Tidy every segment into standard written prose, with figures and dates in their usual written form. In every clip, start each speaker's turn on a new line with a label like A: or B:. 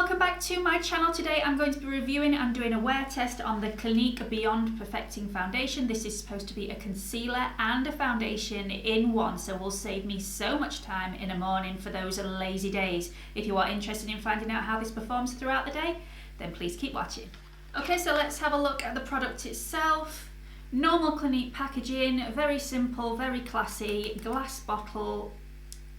A: welcome back to my channel. Today I'm going to be reviewing and doing a wear test on the Clinique Beyond Perfecting Foundation. This is supposed to be a concealer and a foundation in one, so will save me so much time in the morning for those lazy days. If you are interested in finding out how this performs throughout the day, then please keep watching. Okay, so let's have a look at the product itself. Normal Clinique packaging, very simple, very classy, glass bottle.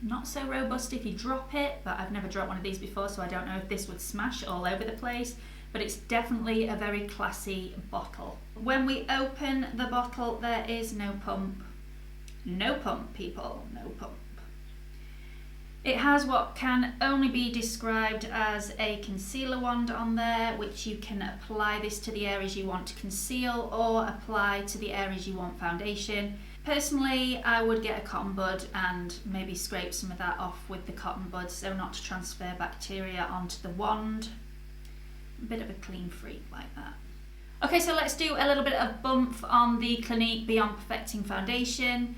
A: Not so robust if you drop it, but I've never dropped one of these before, so I don't know if this would smash all over the place, but it's definitely a very classy bottle. When we open the bottle, there is no pump. No pump, people, no pump. It has what can only be described as a concealer wand on there, which you can apply this to the areas you want to conceal or apply to the areas you want foundation. Personally, I would get a cotton bud and maybe scrape some of that off with the cotton bud so not to transfer bacteria onto the wand. A bit of a clean freak like that. Okay, so let's do a little bit of bump on the Clinique Beyond Perfecting Foundation.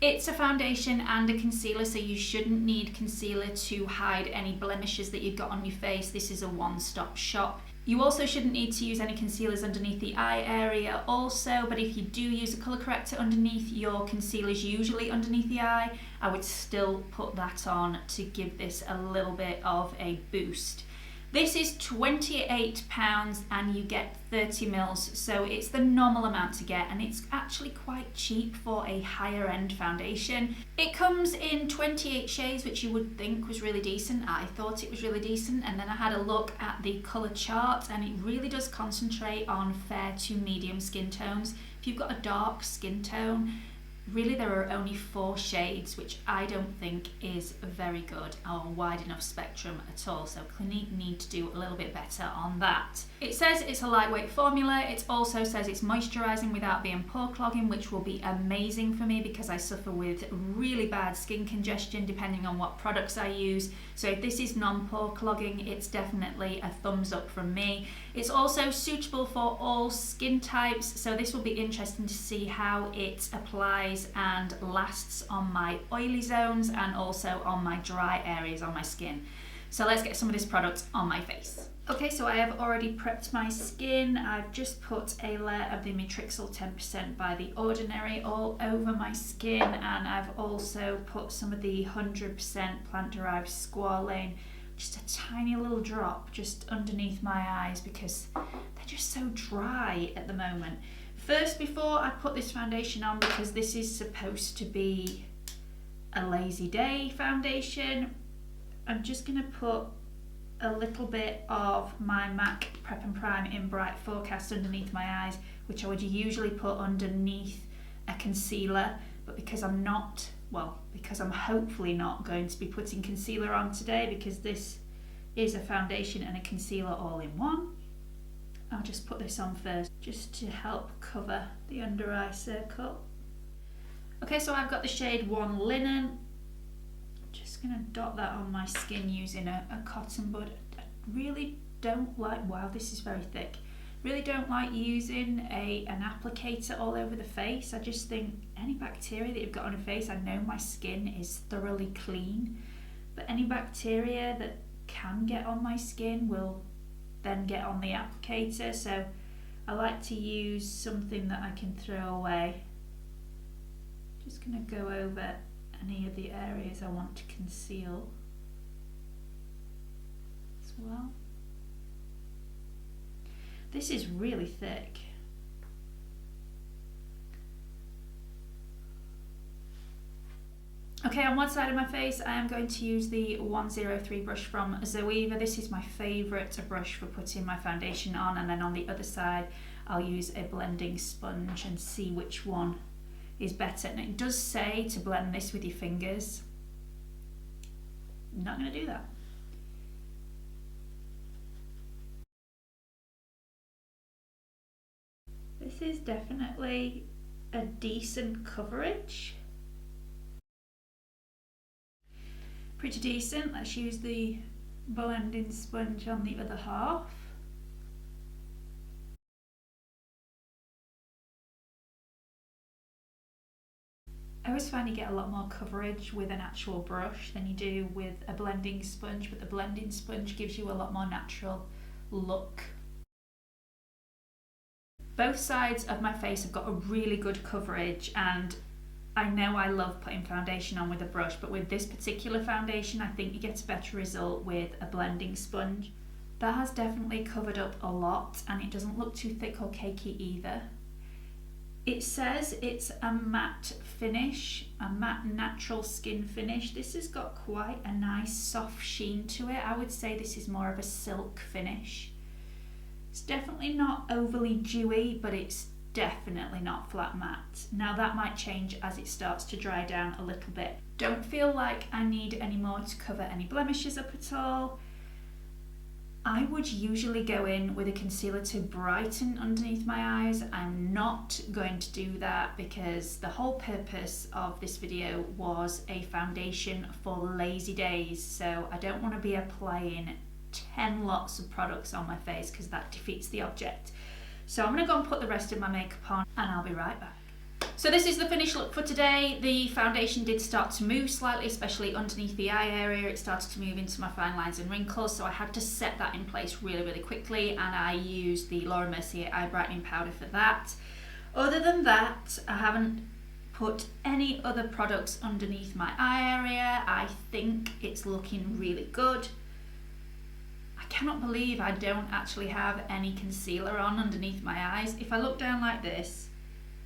A: It's a foundation and a concealer, so you shouldn't need concealer to hide any blemishes that you've got on your face. This is a one-stop shop. You also shouldn't need to use any concealers underneath the eye area also, but if you do use a colour corrector underneath your concealers, usually underneath the eye, I would still put that on to give this a little bit of a boost. This is £28 and you get 30 mils, so it's the normal amount to get, and it's actually quite cheap for a higher end foundation. It comes in 28 shades, which you would think was really decent. I thought it was really decent, and then I had a look at the colour chart and it really does concentrate on fair to medium skin tones. If you've got a dark skin tone, really there are only 4 shades, which I don't think is very good or wide enough spectrum at all, so Clinique need to do a little bit better on that. It says it's a lightweight formula. It also says it's moisturising without being pore clogging, which will be amazing for me because I suffer with really bad skin congestion depending on what products I use. So if this is non-pore clogging, it's definitely a thumbs up from me. It's also suitable for all skin types, so this will be interesting to see how it applies and lasts on my oily zones and also on my dry areas on my skin. So let's get some of this product on my face. Okay, so I have already prepped my skin. I've just put a layer of the Matrixyl 10% by The Ordinary all over my skin, and I've also put some of the 100% plant-derived squalane, just a tiny little drop just underneath my eyes because they're just so dry at the moment. First, before I put this foundation on, because this is supposed to be a lazy day foundation, I'm just going to put a little bit of my MAC Prep and Prime in Bright Forecast underneath my eyes, which I would usually put underneath a concealer, but because I'm hopefully not going to be putting concealer on today, because this is a foundation and a concealer all in one, I'll just put this on first just to help cover the under eye circle. Okay, so I've got the shade 1 Linen. Just gonna dot that on my skin using a cotton bud. I really don't like, wow, this is very thick. Really don't like using an applicator all over the face. I just think any bacteria that you've got on your face, I know my skin is thoroughly clean, but any bacteria that can get on my skin will then get on the applicator, so I like to use something that I can throw away. Just gonna go over any of the areas I want to conceal as well. This is really thick. Okay, on one side of my face I am going to use the 103 brush from Zoeva. This is my favourite brush for putting my foundation on, and then on the other side I'll use a blending sponge and see which one is better. And it does say to blend this with your fingers. I'm not going to do that. This is definitely a decent coverage. Pretty decent. Let's use the blending sponge on the other half. I always find you get a lot more coverage with an actual brush than you do with a blending sponge, but the blending sponge gives you a lot more natural look. Both sides of my face have got a really good coverage, and I know I love putting foundation on with a brush, but with this particular foundation I think you get a better result with a blending sponge. That has definitely covered up a lot, and it doesn't look too thick or cakey either. It says it's a matte finish, a matte natural skin finish. This has got quite a nice soft sheen to it. I would say this is more of a silk finish. It's definitely not overly dewy, but it's definitely not flat matte. Now that might change as it starts to dry down a little bit. Don't feel like I need any more to cover any blemishes up at all. I would usually go in with a concealer to brighten underneath my eyes. I'm not going to do that because the whole purpose of this video was a foundation for lazy days, so I don't want to be applying 10 lots of products on my face because that defeats the object. So I'm going to go and put the rest of my makeup on and I'll be right back. So this is the finished look for today. The foundation did start to move slightly, especially underneath the eye area. It started to move into my fine lines and wrinkles, so I had to set that in place really quickly, and I used the Laura Mercier eye brightening powder for that. Other than that, I haven't put any other products underneath my eye area. I think it's looking really good. I cannot believe I don't actually have any concealer on underneath my eyes. If I look down like this,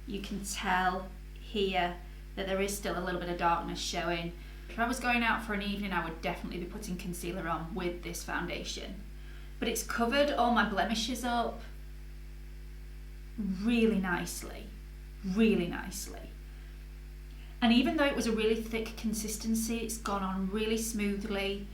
A: you can tell here that there is still a little bit of darkness showing. If I was going out for an evening, I would definitely be putting concealer on with this foundation. But it's covered all my blemishes up really nicely, really nicely. And even though it was a really thick consistency, it's gone on really smoothly.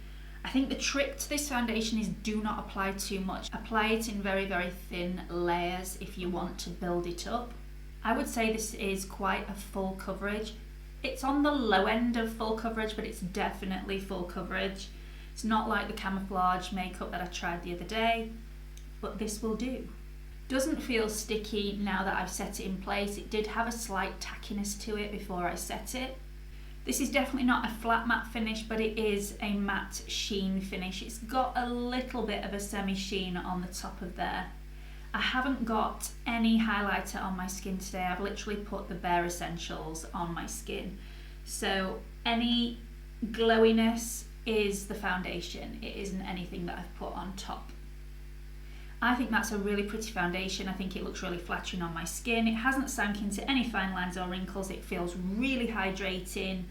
A: I think the trick to this foundation is do not apply too much. Apply it in very thin layers if you want to build it up. I would say this is quite a full coverage. It's on the low end of full coverage, but it's definitely full coverage. It's not like the camouflage makeup that I tried the other day, but this will do. Doesn't feel sticky now that I've set it in place. It did have a slight tackiness to it before I set it. This is definitely not a flat matte finish, but it is a matte sheen finish. It's got a little bit of a semi sheen on the top of there. I haven't got any highlighter on my skin today. I've literally put the bare essentials on my skin. So any glowiness is the foundation. It isn't anything that I've put on top. I think that's a really pretty foundation. I think it looks really flattering on my skin. It hasn't sunk into any fine lines or wrinkles. It feels really hydrating.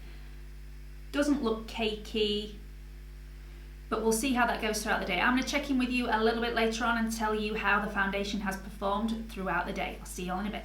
A: Doesn't look cakey. But we'll see how that goes throughout the day. I'm going to check in with you a little bit later on and tell you how the foundation has performed throughout the day. I'll see you all in a bit.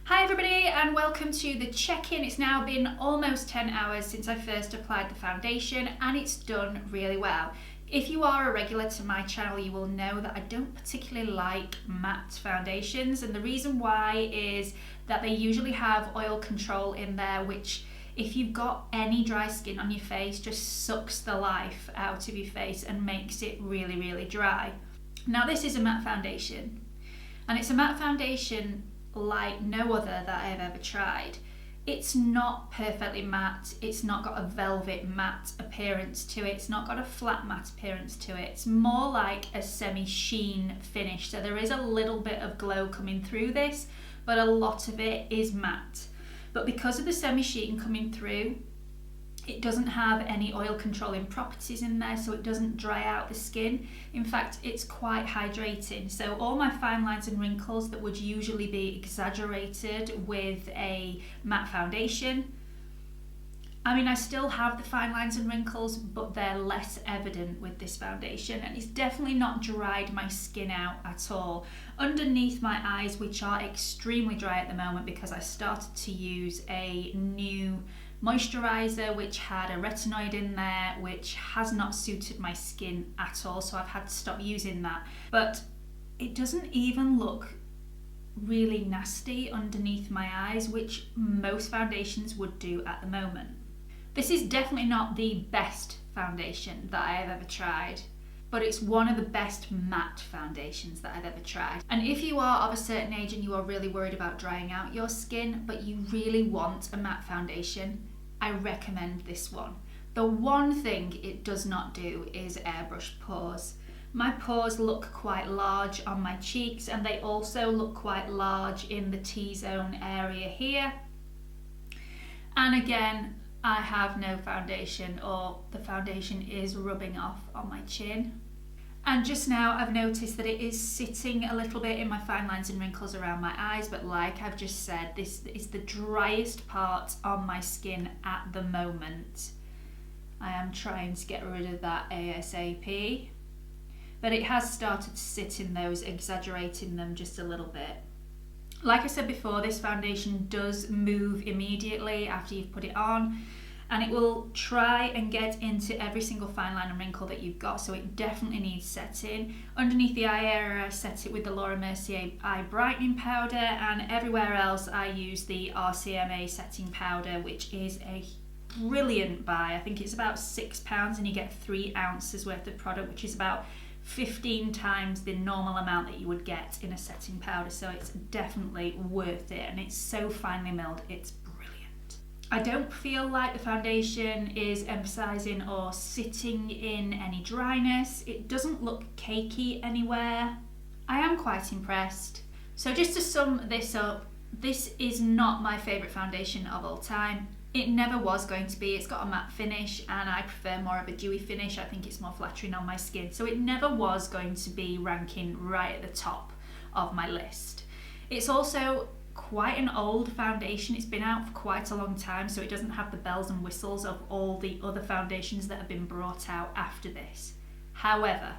A: Hi everybody, and welcome to the check-in. It's now been almost 10 hours since I first applied the foundation, and it's done really well. If you are a regular to my channel, you will know that I don't particularly like matte foundations, and the reason why is that they usually have oil control in there, which if you've got any dry skin on your face, just sucks the life out of your face and makes it really dry. Now this is a matte foundation, and it's a matte foundation like no other that I have ever tried. It's not perfectly matte, it's not got a velvet matte appearance to it, it's not got a flat matte appearance to it. It's more like a semi-sheen finish, so there is a little bit of glow coming through this, but a lot of it is matte. But because of the semi-sheen coming through, it doesn't have any oil controlling properties in there, so it doesn't dry out the skin. In fact, it's quite hydrating. So all my fine lines and wrinkles that would usually be exaggerated with a matte foundation, I mean, I still have the fine lines and wrinkles, but they're less evident with this foundation, and it's definitely not dried my skin out at all. Underneath my eyes, which are extremely dry at the moment because I started to use a new moisturiser which had a retinoid in there, which has not suited my skin at all, so I've had to stop using that. But it doesn't even look really nasty underneath my eyes, which most foundations would do at the moment. This is definitely not the best foundation that I have ever tried, but it's one of the best matte foundations that I've ever tried. And if you are of a certain age and you are really worried about drying out your skin, but you really want a matte foundation, I recommend this one. The one thing it does not do is airbrush pores. My pores look quite large on my cheeks, and they also look quite large in the T-zone area here. And again, I have no foundation, or the foundation is rubbing off on my chin. And just now I've noticed that it is sitting a little bit in my fine lines and wrinkles around my eyes, but like I've just said, this is the driest part on my skin at the moment. I am trying to get rid of that ASAP, but it has started to sit in those, exaggerating them just a little bit. Like I said before, this foundation does move immediately after you've put it on, and it will try and get into every single fine line and wrinkle that you've got, so it definitely needs setting. Underneath the eye area, I set it with the Laura Mercier Eye Brightening Powder, and everywhere else I use the RCMA Setting Powder, which is a brilliant buy. I think it's about £6 and you get 3 ounces worth of product, which is about 15 times the normal amount that you would get in a setting powder, so it's definitely worth it, and it's so finely milled, it's brilliant. I don't feel like the foundation is emphasising or sitting in any dryness. It doesn't look cakey anywhere. I am quite impressed. So just to sum this up, this is not my favourite foundation of all time. It never was going to be. It's got a matte finish and I prefer more of a dewy finish. I think it's more flattering on my skin. So it never was going to be ranking right at the top of my list. It's also quite an old foundation. It's been out for quite a long time, so it doesn't have the bells and whistles of all the other foundations that have been brought out after this. However,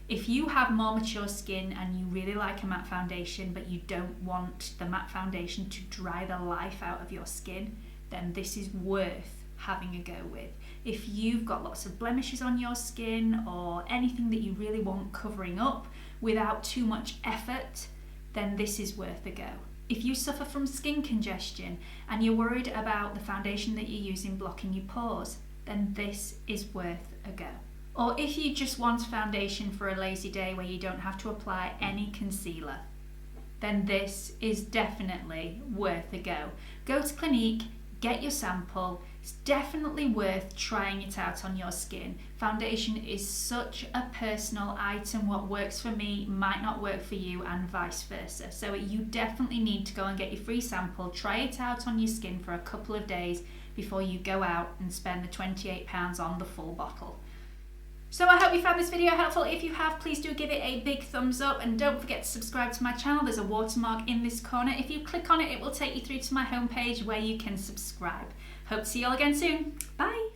A: if you have more mature skin and you really like a matte foundation, but you don't want the matte foundation to dry the life out of your skin, then this is worth having a go with. If you've got lots of blemishes on your skin or anything that you really want covering up without too much effort, then this is worth a go. If you suffer from skin congestion and you're worried about the foundation that you're using blocking your pores, then this is worth a go. Or if you just want a foundation for a lazy day where you don't have to apply any concealer, then this is definitely worth a go. Go to Clinique, get your sample. It's definitely worth trying it out on your skin. Foundation is such a personal item. What works for me might not work for you, and vice versa. So you definitely need to go and get your free sample, try it out on your skin for a couple of days before you go out and spend the £28 on the full bottle. So I hope you found this video helpful. If you have, please do give it a big thumbs up, and don't forget to subscribe to my channel. There's a watermark in this corner. If you click on it, it will take you through to my homepage where you can subscribe. Hope to see you all again soon. Bye.